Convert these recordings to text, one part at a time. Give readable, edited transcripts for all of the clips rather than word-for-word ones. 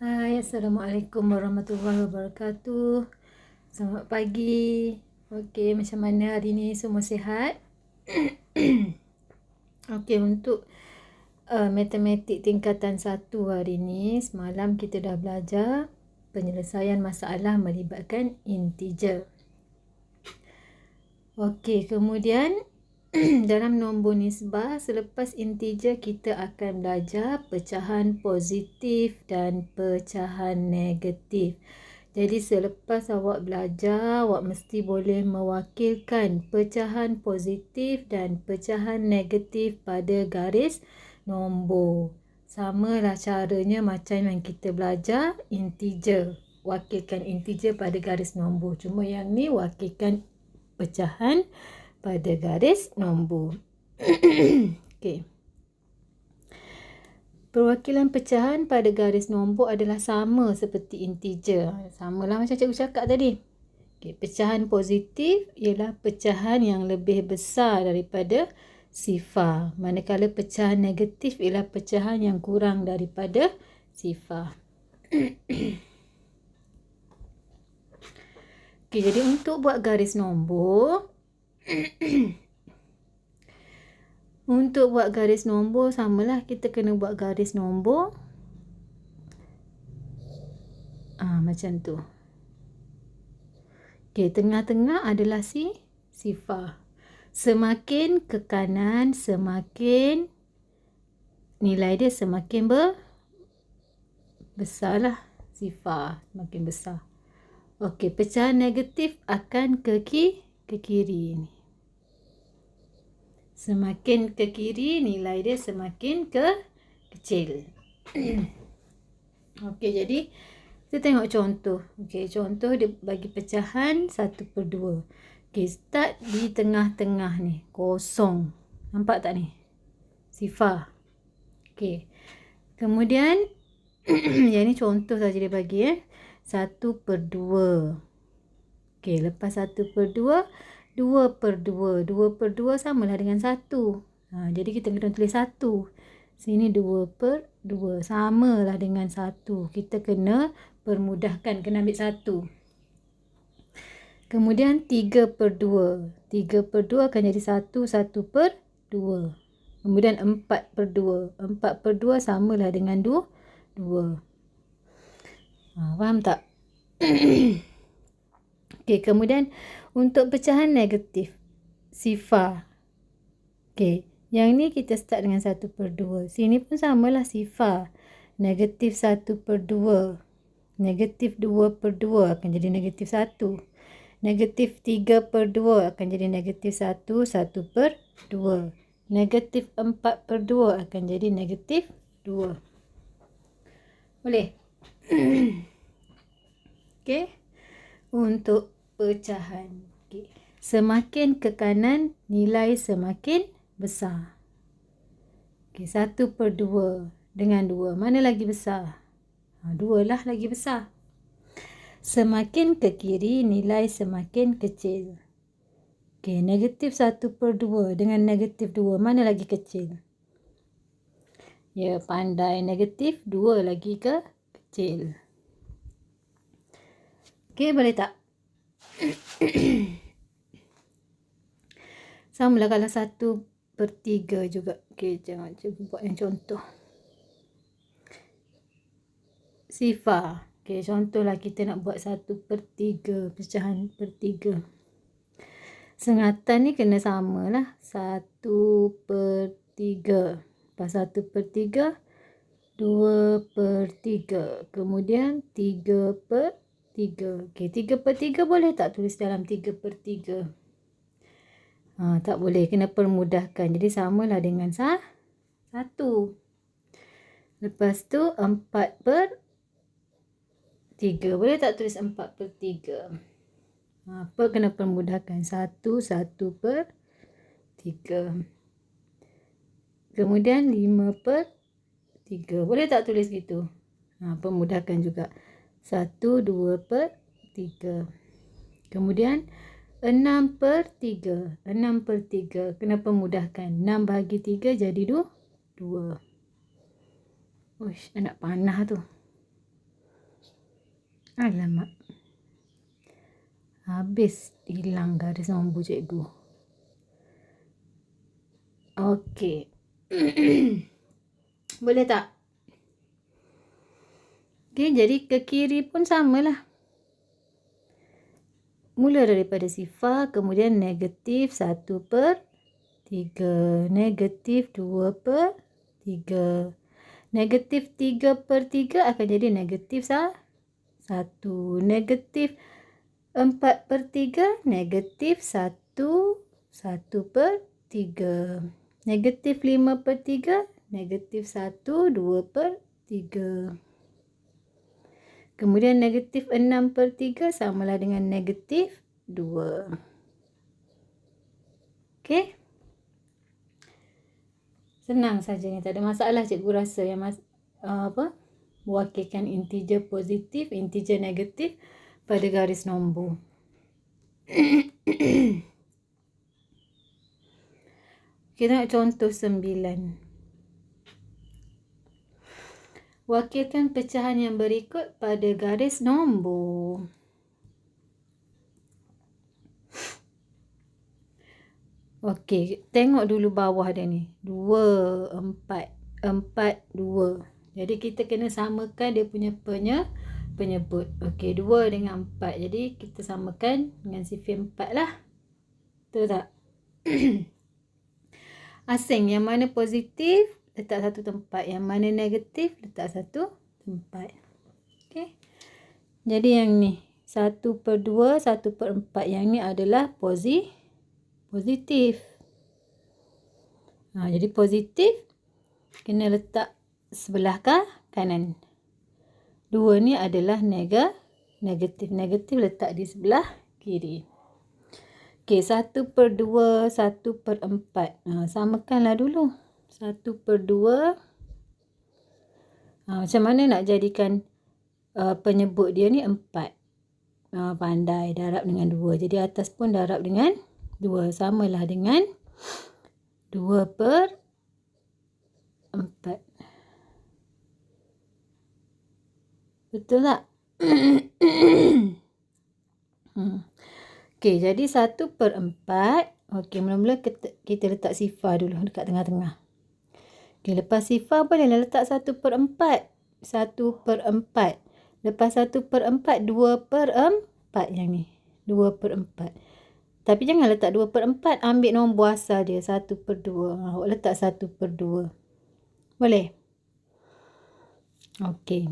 Hai, Assalamualaikum warahmatullahi wabarakatuh. Selamat pagi. Okey, macam mana hari ni? Semua sihat? Okey, untuk matematik tingkatan 1 hari ni, semalam kita dah belajar penyelesaian masalah melibatkan integer. Okey, kemudian dalam nombor nisbah, selepas integer kita akan belajar pecahan positif dan pecahan negatif. Jadi selepas awak belajar, awak mesti boleh mewakilkan pecahan positif dan pecahan negatif pada garis nombor. Samalah caranya macam yang kita belajar integer. Wakilkan integer pada garis nombor. Cuma yang ni wakilkan pecahan pada garis nombor. Okey. Perwakilan pecahan pada garis nombor adalah sama seperti integer. Samalah macam cikgu cakap tadi. Okey, pecahan positif ialah pecahan yang lebih besar daripada sifar. Manakala pecahan negatif ialah pecahan yang kurang daripada sifar. Okey, jadi untuk buat garis nombor, untuk buat garis nombor samalah kita kena buat garis nombor macam tu. Okey, tengah-tengah adalah sifar. Semakin ke kanan, semakin nilai dia semakin besarlah sifar, semakin besar. Okey, pecahan negatif akan ke kiri ni. Semakin ke kiri, nilai dia semakin kecil. Okey, jadi kita tengok contoh. Okey, contoh dia bagi pecahan 1/2. Okey, start di tengah-tengah ni. Kosong. Nampak tak ni? Sifar. Okey. Kemudian, yang ni contoh saja dia bagi 1/2. Okey, lepas 1/2, 2/2. 2/2 samalah dengan 1. Jadi kita kena tulis 1. Sini 2/2. Samalah dengan 1. Kita kena permudahkan. Kena ambil 1. Kemudian 3/2. 3/2 akan jadi 1, 1/2. Kemudian 4/2. 4/2 samalah dengan 2. Faham tak? Okey, kemudian untuk pecahan negatif sifar. Okey, yang ni kita start dengan 1/2. Sini pun samalah sifar. Negatif 1/2. Negatif 2/2 akan jadi negatif 1. Negatif 3/2 akan jadi negatif 1, 1/2. Negatif 4/2 akan jadi negatif 2. Boleh? Okey. Untuk pecahan. Okay. Semakin ke kanan, nilai semakin besar. Okay, 1/2 dengan 2. Mana lagi besar? 2 lah lagi besar. Semakin ke kiri, nilai semakin kecil. Okay, negatif 1/2 dengan negatif 2. Mana lagi kecil? Ya, pandai. Negatif 2 lagi kecil. Okey, boleh tak? Samalah kalau 1/3 juga. Okey, jangan cikgu buat yang contoh. Sifar. Okey, contohlah kita nak buat 1/3, pecahan per 3. Sengatan ni kena samalah. 1/3. Lepas 1/3, 2/3. Kemudian 3/3. Okey, 3/3 boleh tak tulis dalam 3/3? Tak boleh, kena permudahkan. Jadi samalah dengan 1. Lepas tu 4/3. Boleh tak tulis 4/3? Apa kena permudahkan? 1, 1/3. Kemudian 5/3. Boleh tak tulis gitu? Permudahkan juga. 1, 2/3. Kemudian 6/3. 6/3. Kena permudahkan. 6 bahagi 3 jadi 2. Uish, nak panah tu. Alamak. Habis hilang garis nombor cikgu. Okey. Boleh tak? Okey, jadi ke kiri pun samalah. Mula daripada sifar, kemudian negatif 1/3, negatif 2/3. Negatif 3/3 akan jadi negatif 1. Negatif 4/3, negatif 1/3. Negatif 5/3, negatif 2/3. Kemudian negatif 6/3 samalah dengan negatif 2. Okey? Senang saja ni, tak ada masalah cikgu rasa yang mewakilkan integer positif, integer negatif pada garis nombor. Kita nak contoh 9. Wakilkan pecahan yang berikut pada garis nombor. Okey, tengok dulu bawah dia ni. 2, 4, 4, 2. Jadi kita kena samakan dia punya penyebut. Okey, 2 dengan 4. Jadi kita samakan dengan sifir 4 lah. Betul tak? Asing yang mana positif, letak satu tempat. Yang mana negatif, letak satu tempat. Okey. Jadi yang ni 1/2, 1/4. Yang ni adalah positif. Jadi positif kena letak sebelah kanan. 2 ni adalah negatif. Negatif letak di sebelah kiri. Okey, 1/2, 1/4. Samakanlah dulu. 1/2. Macam mana nak jadikan penyebut dia ni 4. Pandai, darab dengan 2. Jadi atas pun darab dengan 2. Samalah dengan 2/4. Betul tak? Okey, jadi 1/4. Okey, mula-mula kita letak sifar dulu dekat tengah-tengah. Okey, lepas sifar bolehlah letak 1/4. 1/4. Lepas 1/4, 2/4 yang ni. 2/4. Tapi jangan letak 2/4, ambil nombor asal dia 1/2. Awak letak 1/2. Boleh? Okey.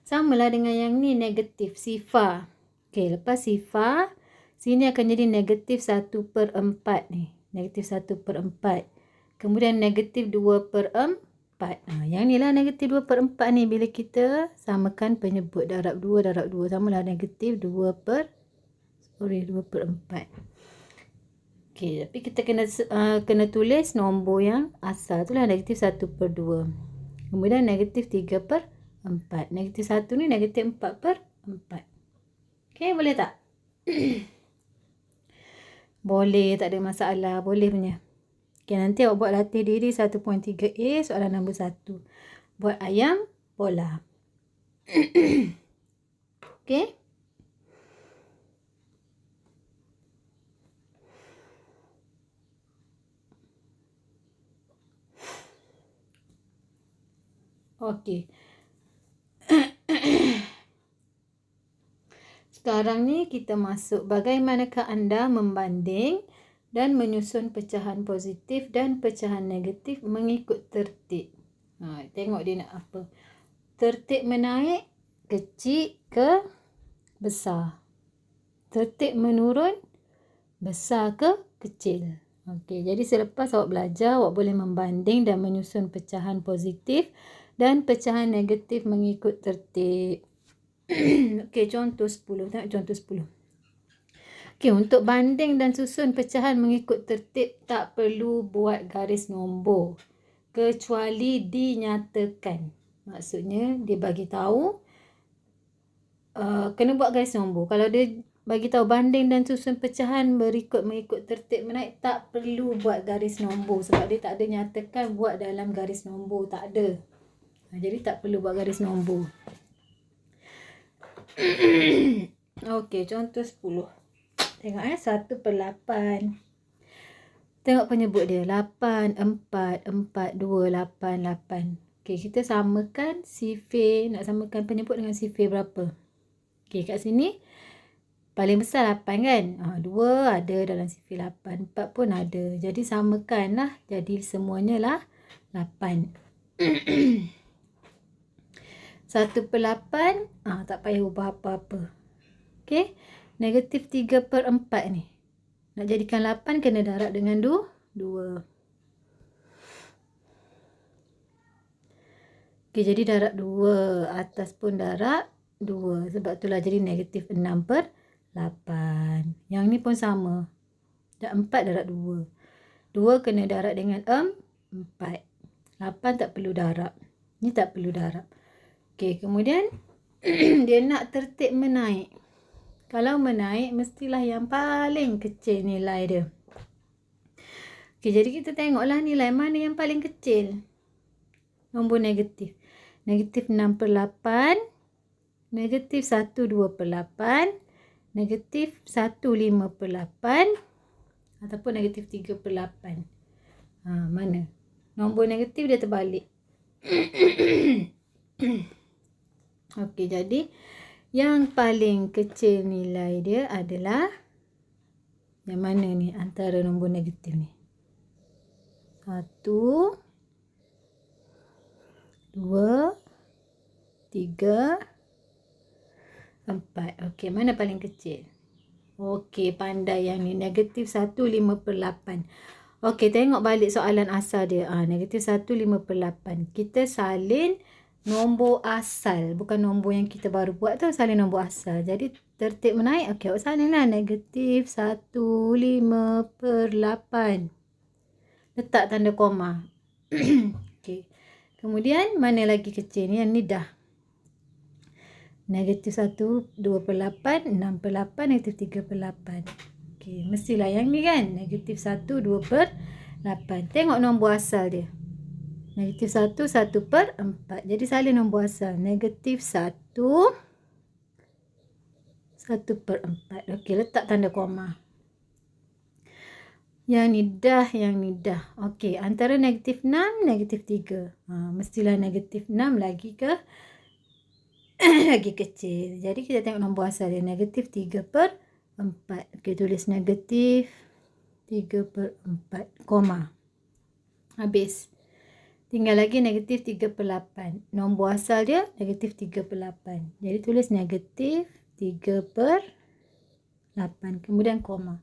Samalah dengan yang ni, negatif sifar. Okey, lepas sifar, sini akan jadi negatif 1/4 ni. Negatif 1/4. Kemudian negatif 2/4. Yang ni lah negatif 2/4 ni. Bila kita samakan penyebut, darab 2, darab 2. Samalah negatif 2/4. Okey, tapi kita kena tulis nombor yang asal tu lah, negatif 1/2. Kemudian negatif 3/4. Negatif 1 ni negatif 4/4. Okey, boleh tak? Boleh, tak ada masalah. Boleh punya. Okey, nanti awak buat latih diri 1.3a soalan nombor 1. Buat ayam bola. Okey? Okey. Sekarang ni kita masuk bagaimanakah anda membanding dan menyusun pecahan positif dan pecahan negatif mengikut tertib. Tengok dia nak apa. Tertib menaik, kecil ke besar. Tertib menurun, besar ke kecil. Okey, jadi selepas awak belajar, awak boleh membanding dan menyusun pecahan positif dan pecahan negatif mengikut tertib. Okey, contoh 10. Tengok contoh 10. Okey, untuk banding dan susun pecahan mengikut tertib tak perlu buat garis nombor kecuali dinyatakan. Maksudnya dia bagi tahu kena buat garis nombor. Kalau dia bagi tahu banding dan susun pecahan mengikut tertib menaik, tak perlu buat garis nombor sebab dia tak ada nyatakan buat dalam garis nombor, tak ada. Jadi tak perlu buat garis nombor. Okey, contoh 10. Tengok 1/8. Tengok penyebut dia. 8, 4, 4, 2, 8, 8. Okey, kita samakan sifir. Nak samakan penyebut dengan sifir berapa? Okey, kat sini paling besar 8 kan? 2 ada dalam sifir 8. 4 pun ada. Jadi samakan lah. Jadi semuanya lah 8. 1/8. Tak payah ubah apa-apa. Okey. Negatif 3/4 ni. Nak jadikan 8 kena darab dengan 2. Okey, jadi darab 2. Atas pun darab 2. Sebab itulah jadi negatif 6/8. Yang ni pun sama. Dah 4 darab 2. 2 kena darab dengan 4. 8 tak perlu darab. Ni tak perlu darab. Okey, kemudian dia nak tertib menaik. Kalau menaik, mestilah yang paling kecil nilai dia. Okey, jadi kita tengoklah nilai mana yang paling kecil. Nombor negatif. Negatif 6/8. Negatif 1/2/8. Negatif 1/5/8. Ataupun negatif 3/8. Mana? Nombor negatif dia terbalik. Okey, jadi yang paling kecil nilai dia adalah yang mana ni antara nombor negatif ni? 1, 2, 3, 4. Okey, mana paling kecil? Okey, pandai yang ni. Negatif 1/5/8. Okey, tengok balik soalan asal dia. Negatif 1/5/8. Kita salin nombor asal. Bukan nombor yang kita baru buat tu. Salin nombor asal. Jadi tertib menaik. Okey, awak salin lah. Negatif 1/5/8. Letak tanda koma. Okey. Kemudian mana lagi kecil ni? Yang ni dah. Negatif 1/2/8. 6/8. Negatif 3/8. Okey, mestilah yang ni kan. Negatif 1/2/8. Tengok nombor asal dia. Negatif 1, 1/4. Jadi salin nombor asal. Negatif 1, 1/4. Okey, letak tanda koma. Yang ni dah, yang ni dah. Okey, antara negatif 6, negatif 3. Mestilah negatif 6 lagi ke? Lagi kecil. Jadi kita tengok nombor asal dia. Negatif 3/4. Okey, tulis negatif 3/4. Koma. Habis. Tinggal lagi negatif 3/8. Nombor asal dia negatif 3/8. Jadi tulis negatif 3/8. Kemudian koma.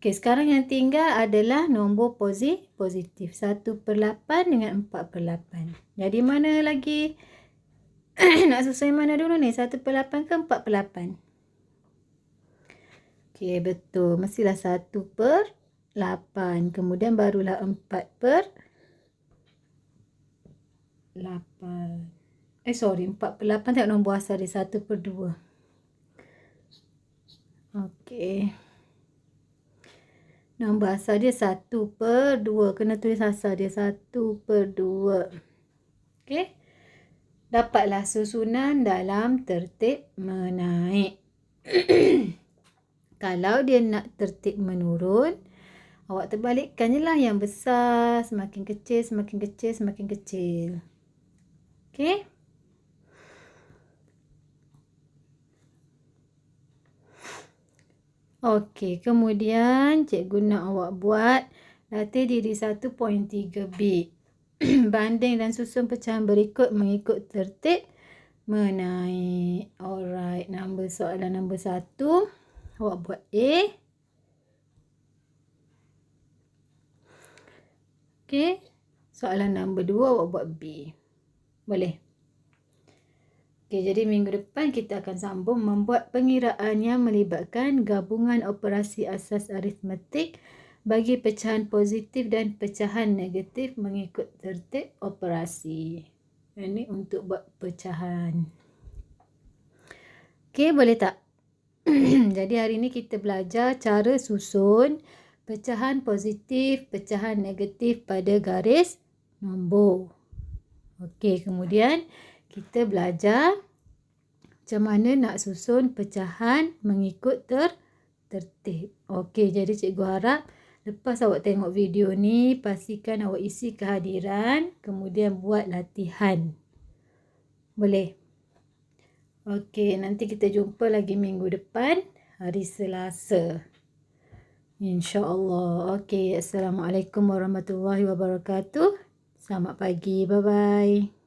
Okey, sekarang yang tinggal adalah nombor positif. 1/8 dengan 4/8. Jadi mana lagi? Nak susun mana dulu ni? 1/8 ke 4/8? Okey, betul. Mestilah 1/8. Kemudian barulah 4/8. 4/8 tengok nombor asal dia 1/2. Okey. Nombor asal dia 1/2. Kena tulis asal dia 1/2. Okey. Dapatlah susunan dalam tertib menaik. Kalau dia nak tertib menurun, awak terbalikkan je lah yang besar. Semakin kecil, semakin kecil, semakin kecil. Okey. Okey, kemudian cikgu nak awak buat latih diri 1.3b. Banding dan susun pecahan berikut mengikut tertib menaik. Alright, soalan nombor 1. Awak buat A. Okey. Soalan nombor 2 awak buat B. Boleh? Okey, jadi minggu depan kita akan sambung membuat pengiraan yang melibatkan gabungan operasi asas aritmetik bagi pecahan positif dan pecahan negatif mengikut tertib operasi. Ini untuk buat pecahan. Okey, boleh tak? Jadi hari ini kita belajar cara susun pecahan positif, pecahan negatif pada garis nombor. Okey, kemudian kita belajar macam mana nak susun pecahan mengikut tertib. Okey, jadi cikgu harap lepas awak tengok video ni, pastikan awak isi kehadiran, kemudian buat latihan. Boleh? Okey, nanti kita jumpa lagi minggu depan, hari Selasa. InsyaAllah. Okey, Assalamualaikum warahmatullahi wabarakatuh. Selamat pagi. Bye-bye.